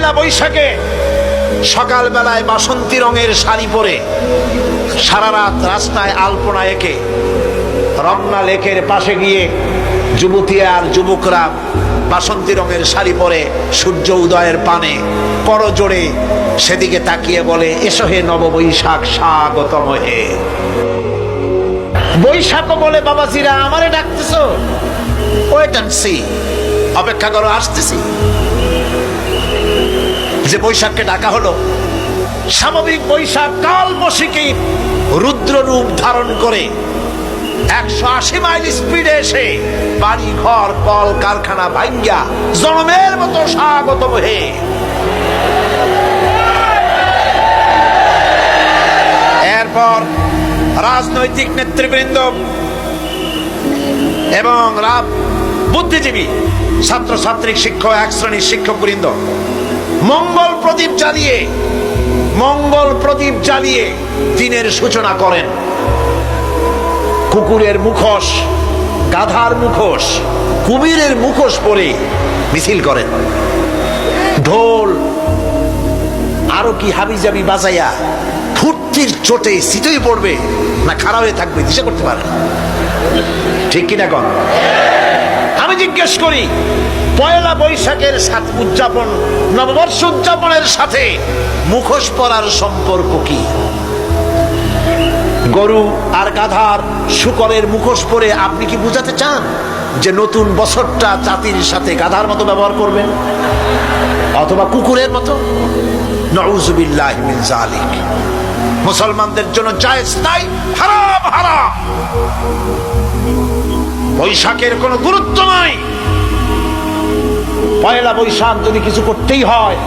পয়লা বৈশাখে সকাল বেলায় বাসন্তী রঙের শাড়ি পরে সারা রাত রাস্তায় আলপনা এঁকে রমনা লেকের পাশে গিয়ে যুবতী আর যুবকরা বাসন্তী রঙের শাড়ি পরে সূর্য উদয়ের পানে করজোড়ে সেদিকে তাকিয়ে বলে, এসো হে নব বৈশাখ স্বাগতম হে। বৈশাখ বলে, বাবাজিরা আমারে ডাকতেছো? ওয়েট এন্ড সি, অপেক্ষা করো, আসতেছি। যে বৈশাখকে ডাকা হলো, স্বাভাবিক বৈশাখ কালবৈশাখী রুদ্র রূপ ধারণ করে 180 মাইল স্পিডে এসে বাড়ি ঘর কল কারখানা ভাঙ্গা জনমের মতো স্বাগতম হে। এরপর রাজনৈতিক নেতৃবৃন্দ এবং বুদ্ধিজীবী, ছাত্রছাত্রী, শিক্ষক, এক শ্রেণীর শিক্ষকবৃন্দ মঙ্গল প্রদীপ জ্বালিয়ে দিনের সূচনা করেন। কুকুরের মুখোশ, গাধার মুখোশ, কুমিরের মুখোশ পরে মিছিল করেন। ঢোল আরো কি হাবিজাবি বাজাইয়া ফুর্তির চোটে সিটই পড়বে না খাড়া হয়ে থাকবে দিশা করতে পারে, ঠিক কিনা কন? আমি জিজ্ঞেস করি, পয়লা বৈশাখের সাথে উদযাপন, নববর্ষ উদযাপনের সাথে মুখোশ পরার সম্পর্ক কি? গরু আর গাধার শুকরের মুখোশ পরে আপনি কি বুঝাতে চান যে নতুন বছরটা জাতির সাথে গাধার মতো ব্যবহার করবেন অথবা কুকুরের মতো? নাউযুবিল্লাহি মিন যালিক। মুসলমানদের জন্য জায়েজ নাই, হারাম হারাম। বৈশাখের কোনো গুরুত্ব নাই। পয়লা বৈশাখ যদি কিছু করতেই হয়